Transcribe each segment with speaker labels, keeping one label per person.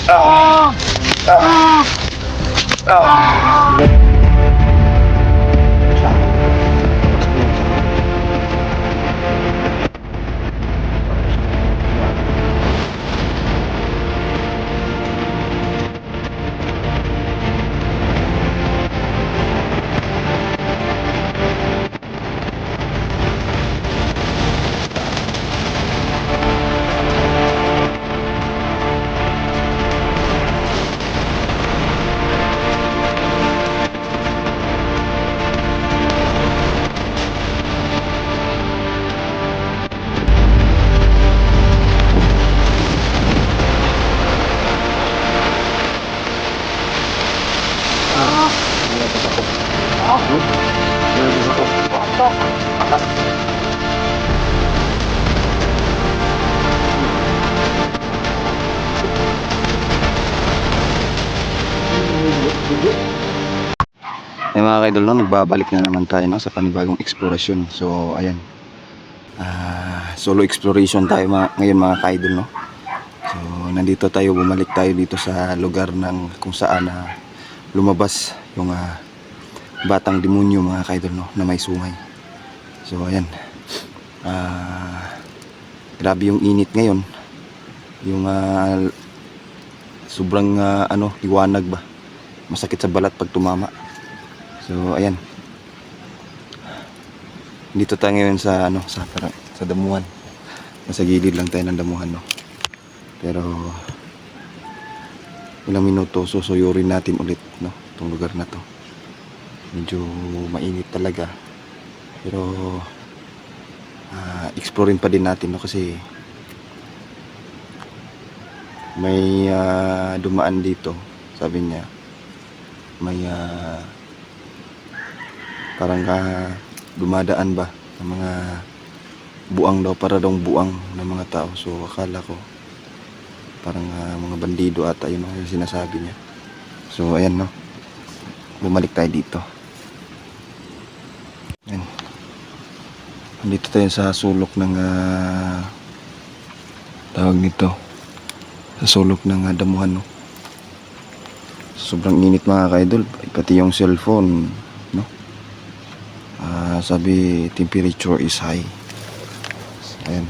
Speaker 1: Ah! Ah! Ah!
Speaker 2: Ay mga kaidol, no, nagbabalik na naman tayo, no, sa panibagong eksplorasyon. So ayan, solo exploration tayo ngayon mga kaidol, no. So nandito tayo, bumalik tayo dito sa lugar ng kung saan lumabas yung batang demonyo mga kaidol, no, na may sungay. So ayan, grabe yung init ngayon, yung sobrang liwanag ba, masakit sa balat pag tumama. So ayan, dito tayo ngayon sa sa damuhan. Nasa gilid lang tayo ng damuhan, no. Pero ilang minuto susuyurin natin ulit, no, itong lugar na to. Medyo mainit talaga. Pero explorein pa din natin, no, kasi may dumaan dito. Sabi niya may parang dumadaan ba ng mga buang daw, para daw buang ng mga tao. So akala ko parang mga bandido ata, yun yung sinasabi niya. So ayan, no, bumalik tayo dito. Ayan, nandito tayo sa sulok ng tawag nito, sa sulok ng damuhan, no. Sobrang init mga kaidol, pati yung cellphone, no, sabi temperature is high. Ayan.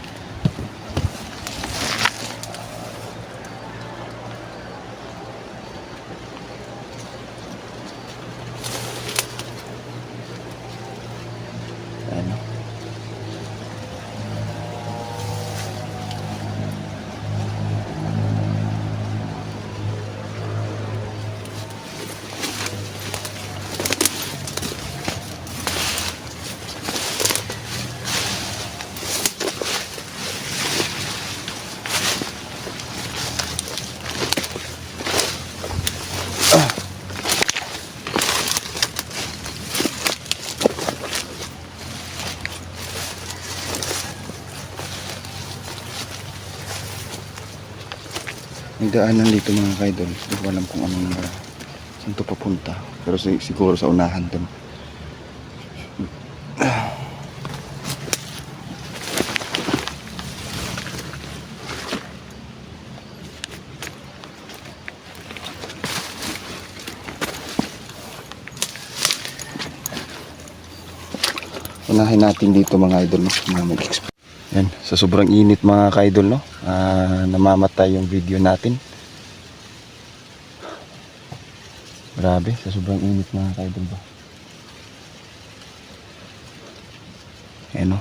Speaker 2: Ayan. May daanan dito mga kaidol. Hindi ko alam kung anong saan to papunta. Pero siguro sa unahan to. Unahin natin dito mga idol, no, mga mag-explore. Yan, sa sobrang init mga ka-idol, no, namamatay yung video natin. Grabe, sa sobrang init mga ka-idol ba. Ayan, no.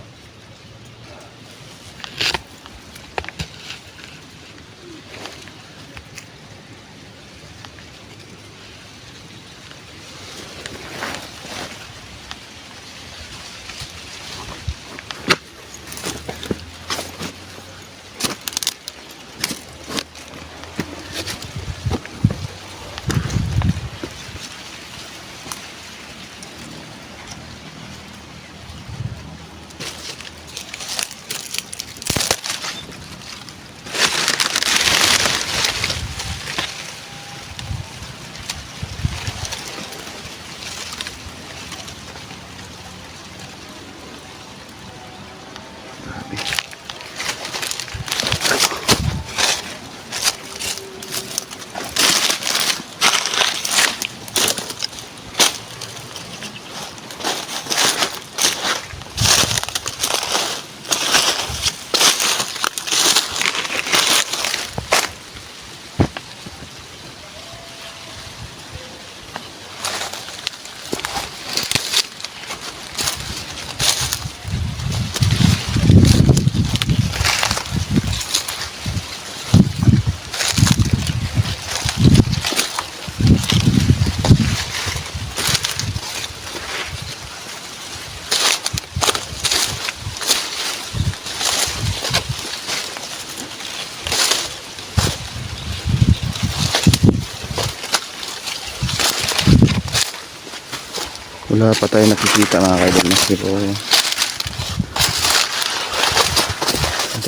Speaker 2: Wala pa tayo nakikita mga kaidol, no? Pero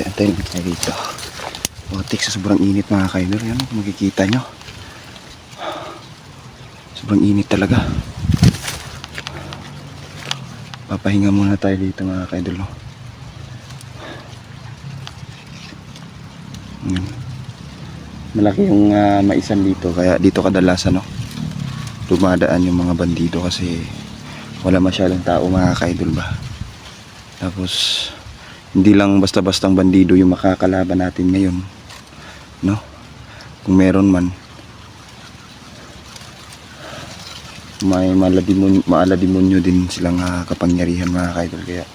Speaker 2: antay lang tayo dito. Otik sa sobrang init mga kaidol. Yan kung makikita nyo, sobrang init talaga. Papahinga muna tayo dito mga kaidol, no? Malaki yung maisan dito, kaya dito kadalasan, no, dumadaan yung mga bandido kasi wala masyadong tao mga kaidol ba. Tapos hindi lang basta-bastang bandido yung makakalaban natin ngayon, no? Kung meron man, may maalademonyo din silang kapangyarihan mga kaidol, kaya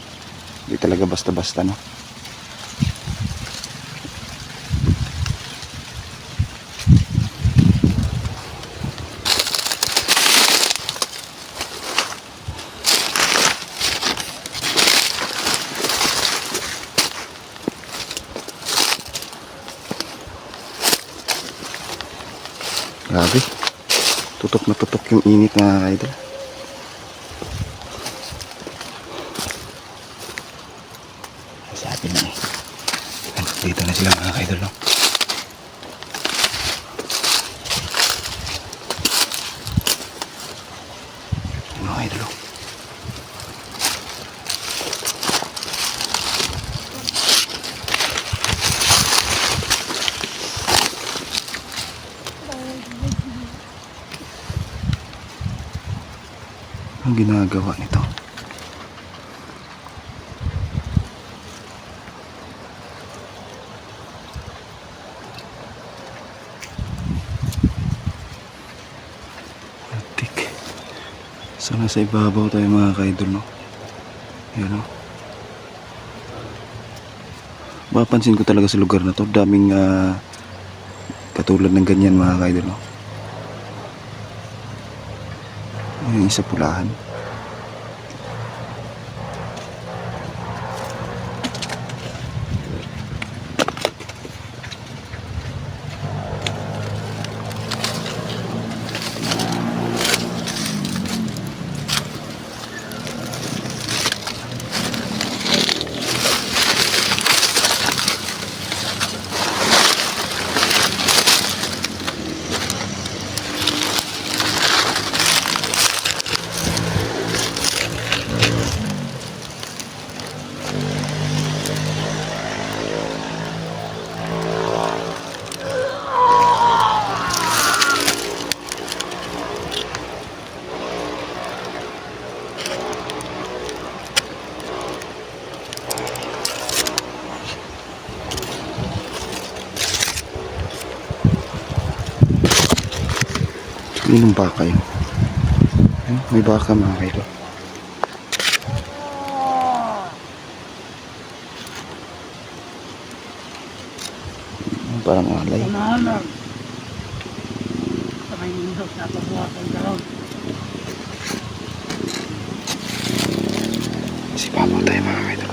Speaker 2: hindi talaga basta-basta, no? Grabe, tutok na tutok yung init mga kaidol. Sa atin na eh. Dito na sila mga kaidol, no? Mga kaidol, no? Ang ginagawa nito? Antik. So nasa ibabaw tayo mga kaidol, no? Yan, no? Mapapansin ko talaga sa lugar na to, daming katulad ng ganyan mga kaidol, no? Yung isa pulahan. Yun yung baka yun. May baka mga kaidol. Parang alay.
Speaker 1: Panahalan. Sa may indok na pabuhasan karon.
Speaker 2: Si Papa tayo mga kaidol.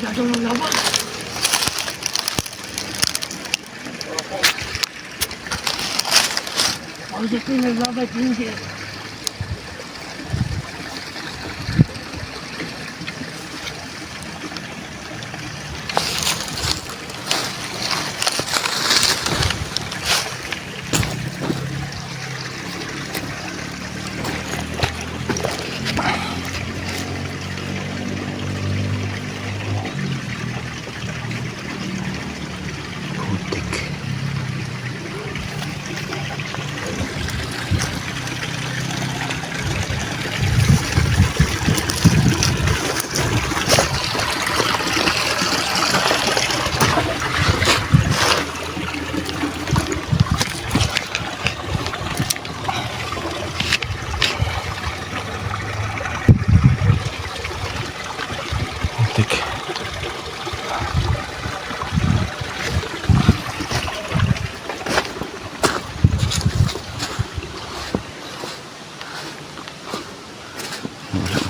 Speaker 1: Masyadong laban. Ang dito naglabay hindi.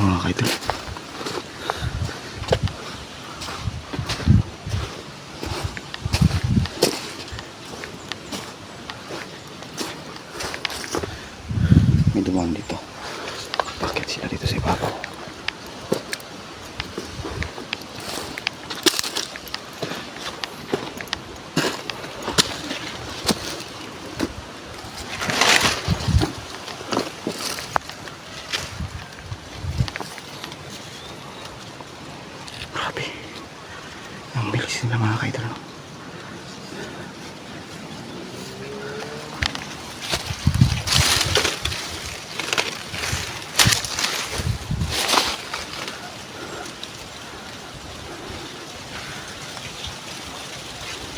Speaker 2: mga kaidol. May dumaan dito. Bakit sila dito sa ibabaw? Grabe. Ang bilis nila mga kaidol.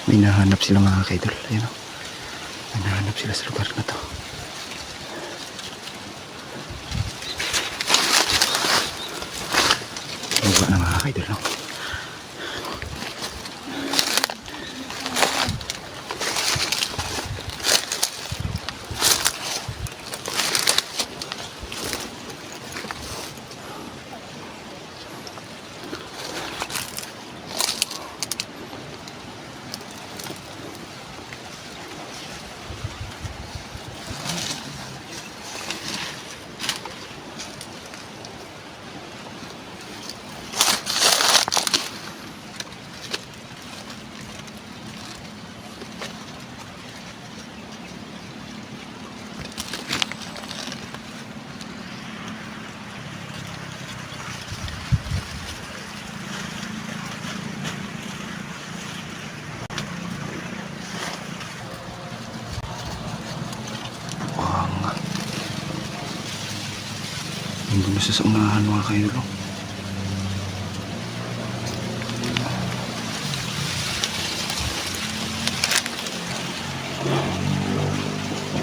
Speaker 2: May nahanap sila mga kaidol. Ayun o. May nahanap sila sa lugar na to. Baba na mga kaidol, no? Hindi na siya sa unahan mga kaidol.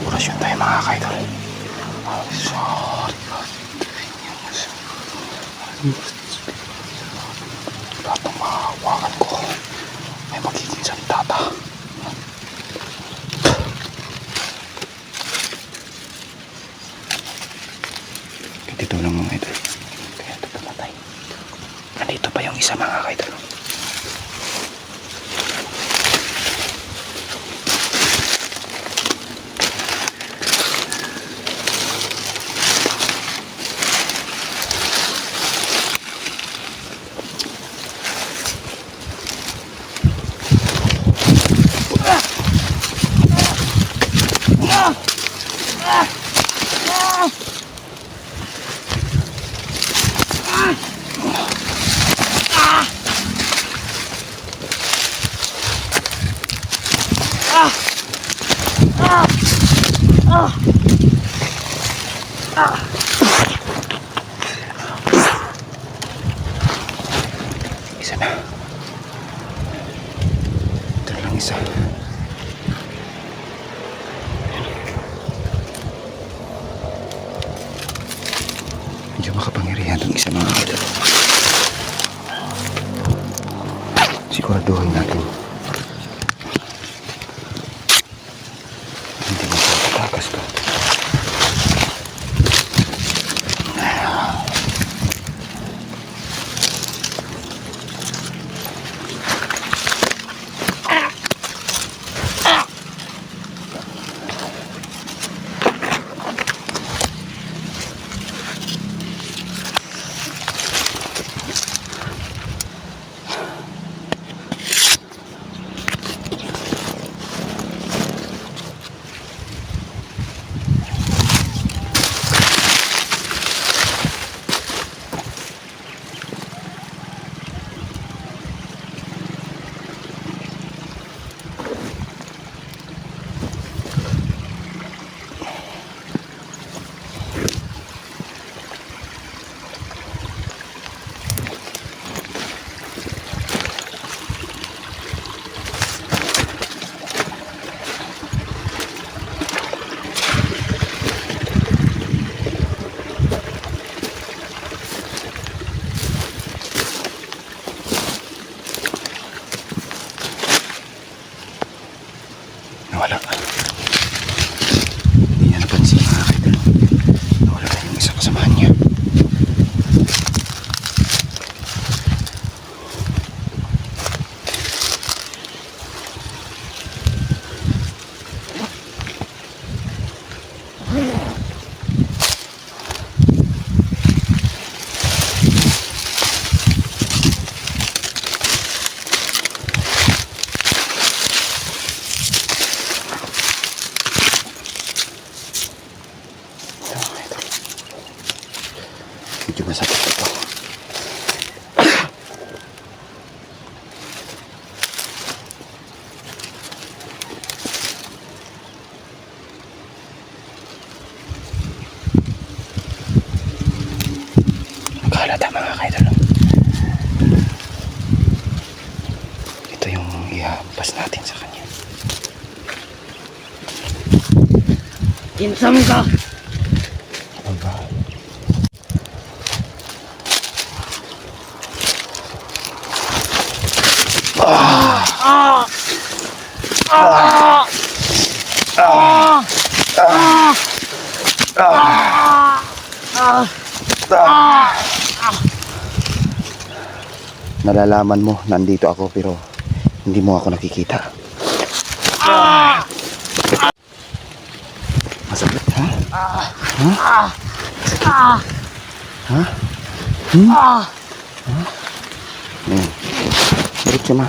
Speaker 2: Orasyon tayo mga kaidol. Sorry. Lahat ng mahawakan ko may magiging santata. Dito lang mga idol. Kaya ito pumatay. Nandito pa yung isa mga idol. Isa na. Ito lang isa. Medyo makapangyarihan itong isa mga idol. Siguraduhin natin. Hindi makakatakas to. Medyo masakit ito. Maghalata mga kaidol. Ito yung ihampas natin sa kanya.
Speaker 1: Insam ka.
Speaker 2: Aba. Nalalaman mo, nandito ako pero hindi mo ako nakikita. Masakit, ha? Ha? Ha? Hmm. Diretso na.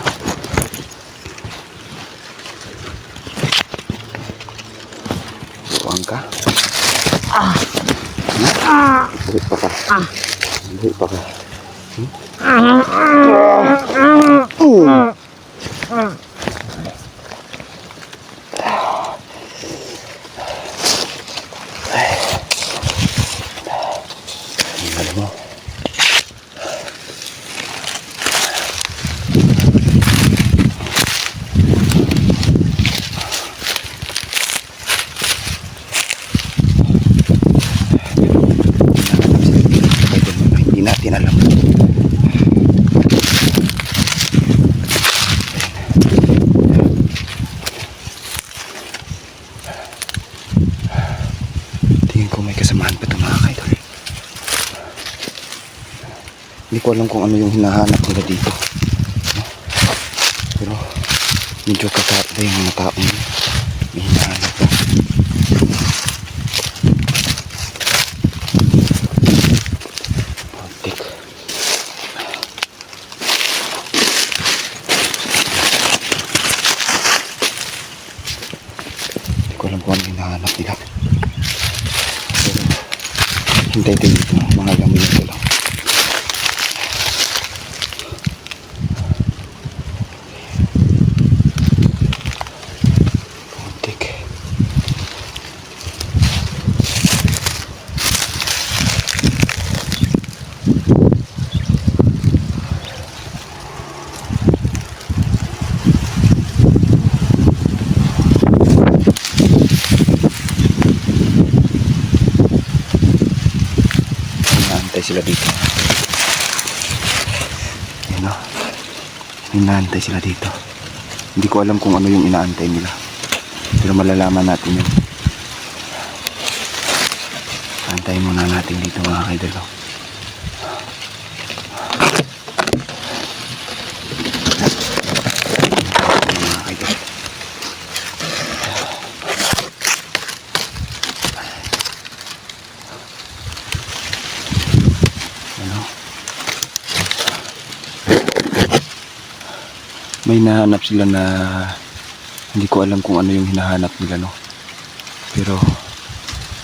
Speaker 2: Buwang ka. Buhi pa ka. Buhi pa ka. Alam mo. Hindi natin alam. Tingin ko may kasamaan pa ito mga kaidol. Hindi ko alam kung ano yung hinahanap nila dito. No? Pero medyo kakaiba yung mga taong may hinahanap pa. Pagtik. Hindi ko alam kung ano yung hinahanap nila. Pero hintay tayo dito. Mga gamitin ko lang. Inaantay sila dito. Yan o. Inaantay sila dito. Hindi ko alam kung ano yung inaantay nila. Pero malalaman natin yun. Antayin muna natin dito mga kaidol. Mga kaidol. May nahanap sila na hindi ko alam kung ano yung hinahanap nila, no. Pero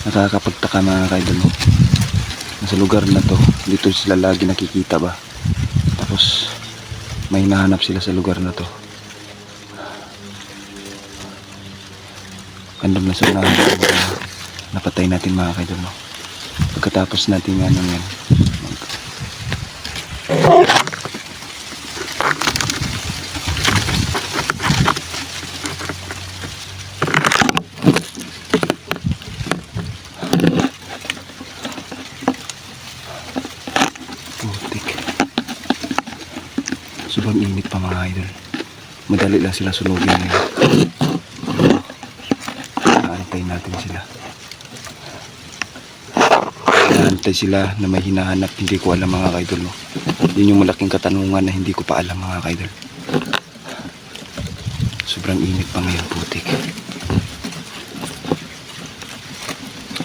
Speaker 2: nakakapagtaka mga kaidol, no. Nasa lugar na to, dito sila lagi nakikita ba. Tapos may hinahanap sila sa lugar na to. Andun na sa napatay natin mga kaidol, no. Pagkatapos natin yan sobrang init pa mga idol. Madali lang sila sunugin ngayon. Naantay natin sila. Naantay sila na may hinahanap. Hindi ko alam mga idol, no? Yun yung malaking katanungan na hindi ko pa alam mga idol. Sobrang init pa ngayon, putik.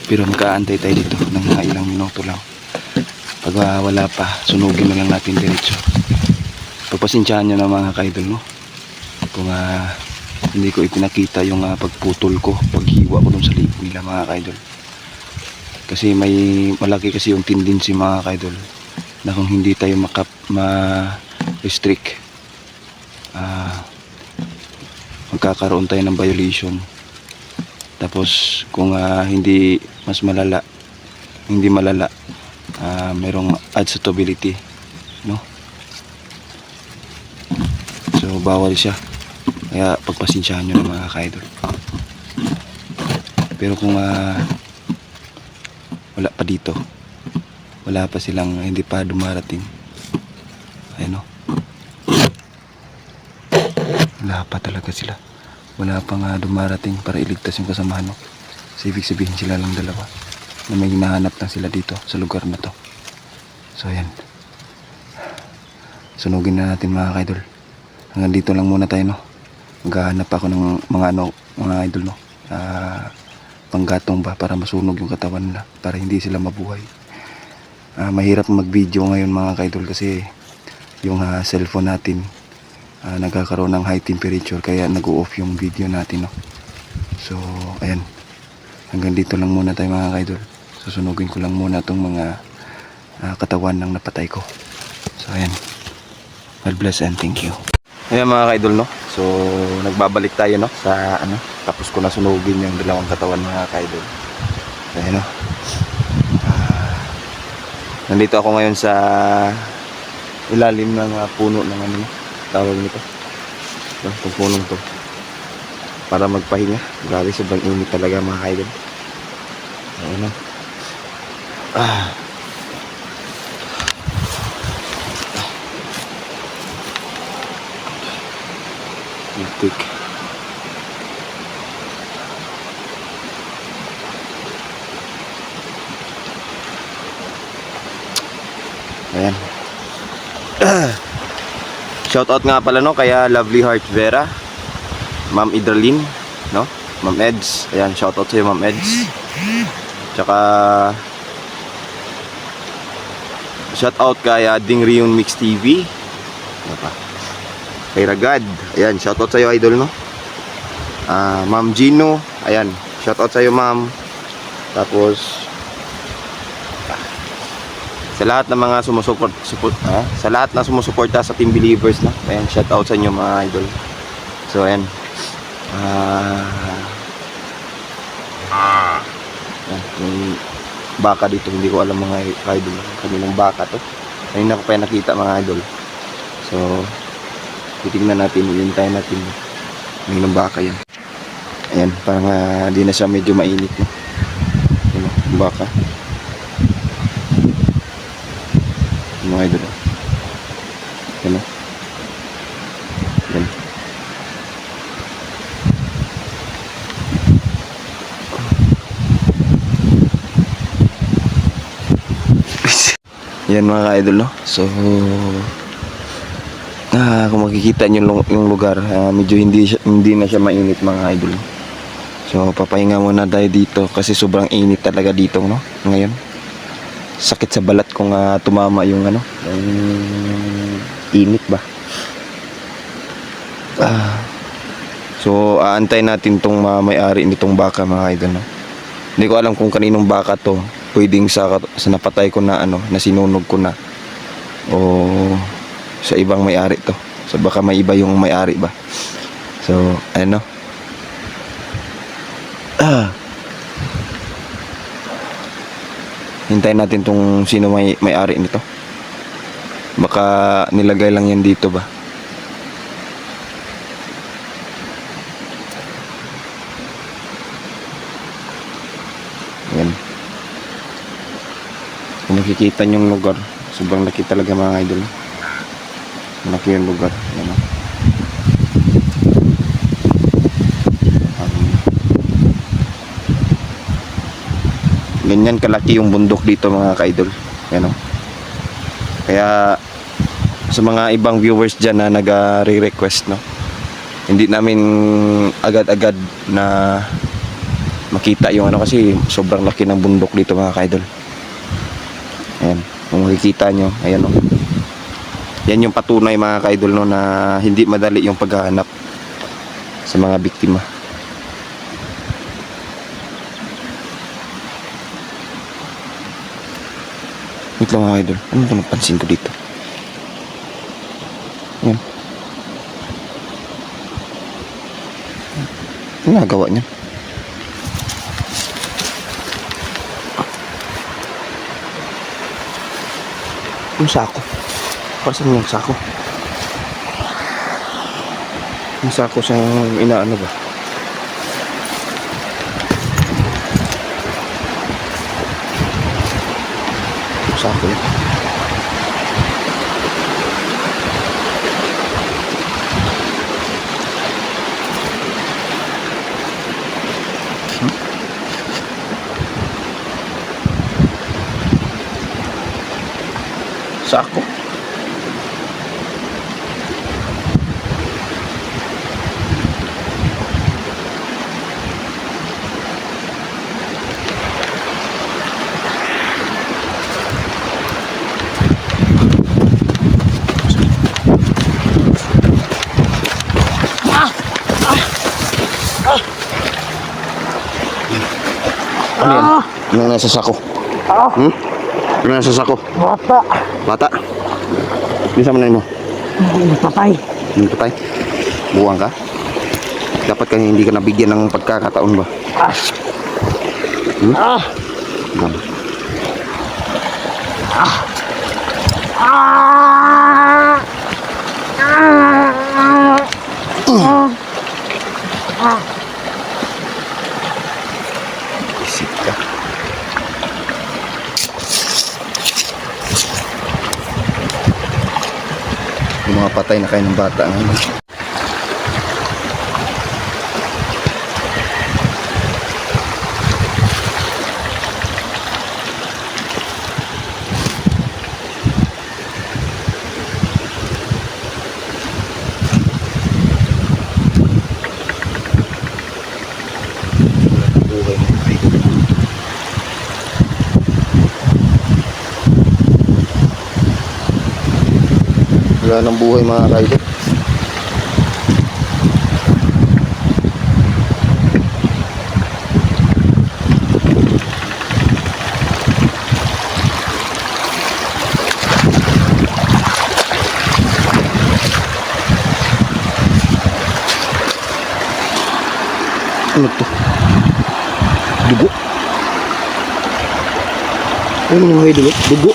Speaker 2: Pero magkaantay tayo dito ng mga ilang minuto lang. Pag wala pa, sunugin na lang natin diretso. Pagpasensyahan nyo na mga kaidol, no? Kung hindi ko ipinakita yung pagputol ko, paghiwa ko dun sa liig nila mga kaidol. Kasi malaki kasi yung tendency mga kaidol na kung hindi tayo ma-restrict, magkakaroon tayo ng violation. Tapos kung hindi malala, merong adsuitability, no? So bawal siya, kaya pagpasensyahan nyo na mga kaidol. Pero kung wala pa dito, wala pa silang, hindi pa dumarating, ayun, no? Wala pa talaga sila, wala pa nga dumarating para iligtas yung kasamahan, no? So ibig sabihin sila lang dalawa na may hinahanap lang sila dito sa lugar na to. So ayan, sunugin na natin mga kaidol. Hanggang dito lang muna tayo, no? Maghahanap ako ng mga idol, no? Panggatong ba para masunog yung katawan nila, para hindi sila mabuhay. Mahirap mag video ngayon mga kaidol kasi yung cellphone natin nagkakaroon ng high temperature, kaya nag-o-off yung video natin, no? So ayan, hanggang dito lang muna tayo mga kaidol. Susunugin ko lang muna itong mga katawan ng napatay ko. So ayan, God bless and thank you. Ayan mga kaidol, no? So nagbabalik tayo, no, sa tapos ko na sunugin yung dalawang katawan mga kaidol. Ayan, no? Nandito ako ngayon sa ilalim ng puno ng tawag nito, itong punong to, para magpahinga. Grabe, sobrang init talaga mga kaidol. Ayan, no? Itik. Ayan. Shout out nga pala, no, kaya Lovely Heart Vera, Ma'am Idralin, no, Ma'am Eds. Ayan, shout out sa iyo Ma'am Eds. Tsaka shout out kay Ding Rion Mix TV. Ano pa? Kay Ragad. Ayan, shout out sa iyo idol, no. Ma'am Gino, ayan, shout out sa iyo ma'am. Tapos sa lahat ng mga sa lahat na sumusuporta sa Team Believers, no. Ayan, shout out sa inyo mga idol. So ayan. Yung baka dito, hindi ko alam mga idol, kaninang baka to. Kanina ko pa nakita mga idol. So titignan natin, iintayin natin ng baka yan. Ayan, parang di na siya medyo mainit, no? Ayan, yung baka. Yung mga idol. Ayan, no? Ayan. Yan mga idol, no? So kung makikita nyo yung lugar, medyo hindi na siya mainit mga idol. So papahinga muna tayo dito kasi sobrang init talaga dito, no, ngayon. Sakit sa balat kung tumama yung yung init ba. So aantayin natin tong may-ari nitong baka mga idol, no? Hindi ko alam kung kaninong baka to. Pwedeng sa napatay ko na na sinunog ko na, o sa ibang may-ari to. So baka may iba yung may-ari ba. So ano, hintayin natin tong sino may-ari nito. Baka nilagay lang yan dito ba. Ayan, kung makikita nyo yung lugar, sobrang laki talaga mga idol. Malaki yung lugar. Ayan, no? Ganyan kalaki yung bundok dito mga ka-idol. Ayan, no? Kaya sa mga ibang viewers dyan na nag-re-request, no, hindi namin agad-agad na makita yung kasi sobrang laki ng bundok dito mga ka-idol. Ayan, kung makikita nyo, ayan, no? Yan yung patunay mga ka-idol, no, na hindi madali yung paghahanap sa mga biktima. Wait lang mga idol. Ano ito napansin ko dito? Yan. Ano nagawa niya? Yung sako. Para saan yung sako? Yung sako sa inaano ba? Yung sako yun. Sako. Ano yan? Ano nasa sako? Ano nasa sako?
Speaker 1: Bata.
Speaker 2: Bata? Bisa mo na mo?
Speaker 1: Patay.
Speaker 2: Hindi patay? Buwang ka? Dapat kanya hindi ka nabigyan ng pagkakataon ba? Ganun. Isip ka. Yung mga patay na kayo ng bata ngayon. Buhay ng idol. Wala ng buhay mga idol. Ano to? Dugo? Ano mga idol? Dugo?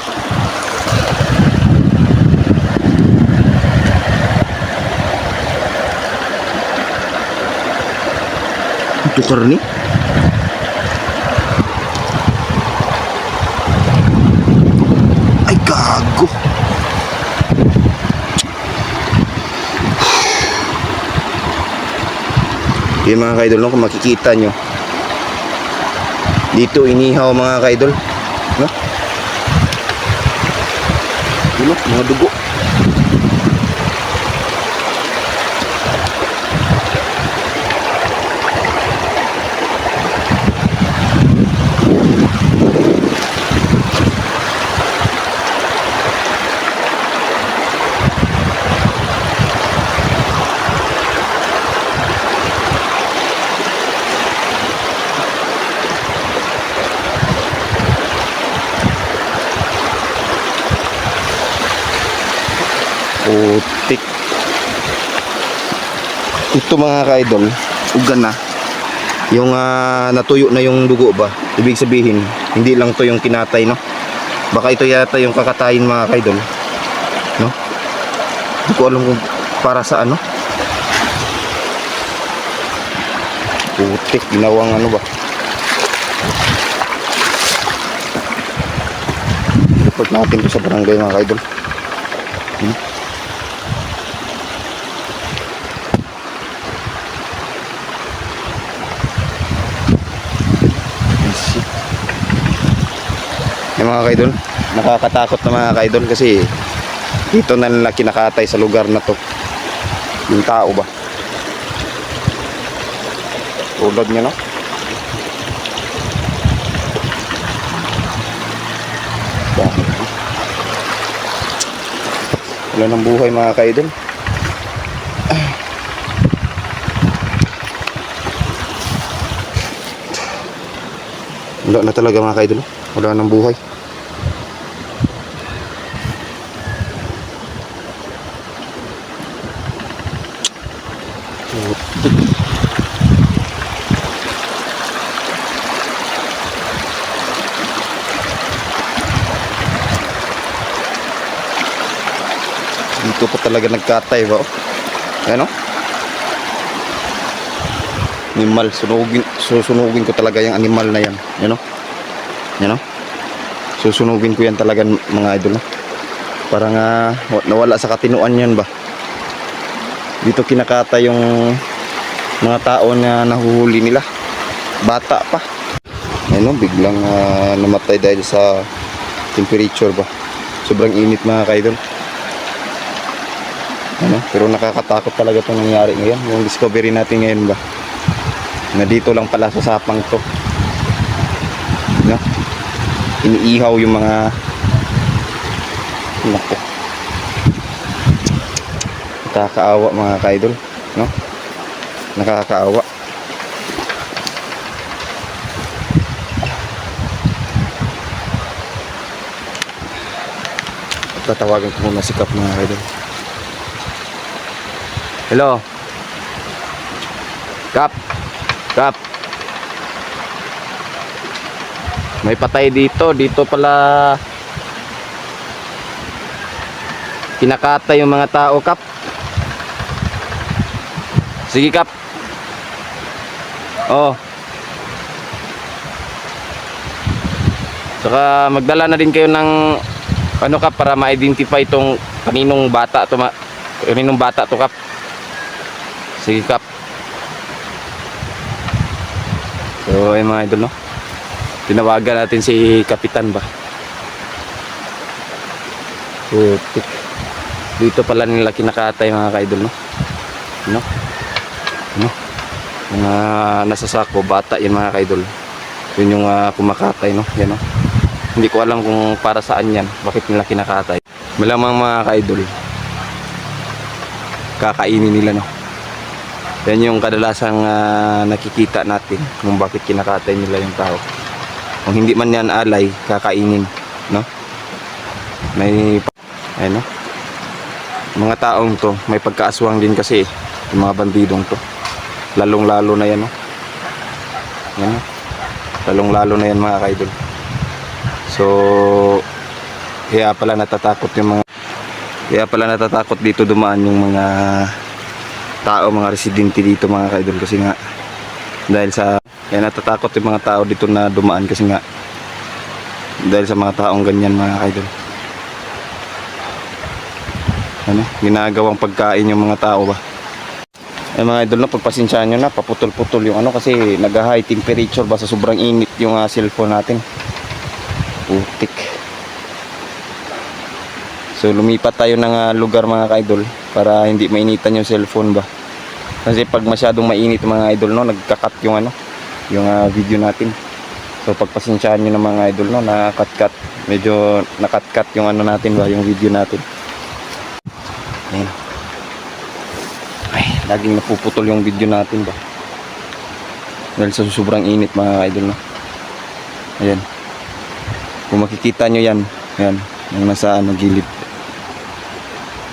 Speaker 2: Ito karni? Ay gago! Yung mga kaidol, no, kung makikita nyo dito inihaw mga kaidol, no? Yun, mga dugo. Putik. Ito mga ka-idol, ugan na. Yung natuyo na yung dugo ba? Ibig sabihin, hindi lang to yung kinatay, no? Baka ito yata yung kakatayin mga ka-idol, no? Hindi ko alam kung para sa ano. Putik, ginawang ano ba? Report natin to sa barangay mga ka-idol. Yung mga kaidol, nakakatakot na mga kaidol kasi dito na nila kinakatay sa lugar na to yung tao ba, tulad niya, no? Wala ng buhay mga kaidol. Wala na talaga mga kaidol, wala ng buhay. Dito pa talaga nagkatay ba? Ayan o. Animal, susunugin ko talaga yung animal na yan. Ayan o. Ayan o. Susunugin ko yan talaga mga idol. No? Parang nawala sa katinuan yan ba? Dito kinakata yung mga tao na nahuhuli nila. Bata pa. Ayan o, biglang namatay dahil sa temperature ba. Sobrang init mga kaidol. Ano? Pero nakakatakot talaga itong nangyari ngayon. Yung discovery natin ngayon ba, na dito lang pala sa sapang to, no? Iniihaw yung mga nako, nakakaawa mga kaidol, no? Nakakaawa. Tatawagan ko muna si Kap mga kaidol. Hello. Kap. Kap. May patay dito. Dito pala kinakata yung mga tao, Kap. Sige, Kap. Oh. Saka magdala na din kayo ng ano, Kap, para ma-identify itong kaninong bata to, kaninong bata to, Kap. Sige, Kap. So ay mga idol, no? Tinawagan natin si Kapitan ba. Putik. Dito pala nila kinakatay mga ka-idol, no? No? No? Mga nasa sako, bata yan mga ka-idol. Yun yung kumakatay, no? Yan, no? Hindi ko alam kung para saan yan. Bakit nila kinakatay. Malamang mga ka-idol, kakainin nila, no? Yan yung kadalasang nakikita natin kung bakit kinakatay nila yung tao. Kung hindi man yan alay, kakainin, no? May ayun, no? Mga taong to, may pagkaaswang din kasi yung mga bandidong to. Lalong-lalo na yan, no? Yan, no? Lalong-lalo na yan mga kaidol. So kaya pala natatakot dito dumaan yung mga tao, mga residente dito mga kaidol, kasi nga dahil sa kaya natatakot yung mga tao dito na dumaan kasi nga dahil sa mga taong ganyan mga kaidol. Ano, ginagawang pagkain yung mga tao ba. Ay mga idol, na pagpasensyaan nyo na, paputol-putol yung ano kasi nag-high temperature ba, sa sobrang init yung cellphone natin. Putik. So lumipat tayo ng lugar mga ka-idol para hindi mainitan yung cellphone ba. Kasi pag masyadong mainit mga idol, no, nagka-cut yung ano, yung video natin. So pagpasensyaan niyo na mga idol, no, na cut-cut, medyo nakat-cut yung ano natin ba, yung video natin. Ayun. Ay, laging napuputol yung video natin ba. Dahil sa sobrang init mga idol, no. Ayan. Kung makikita nyo yan, ayan, yung nasa gilid.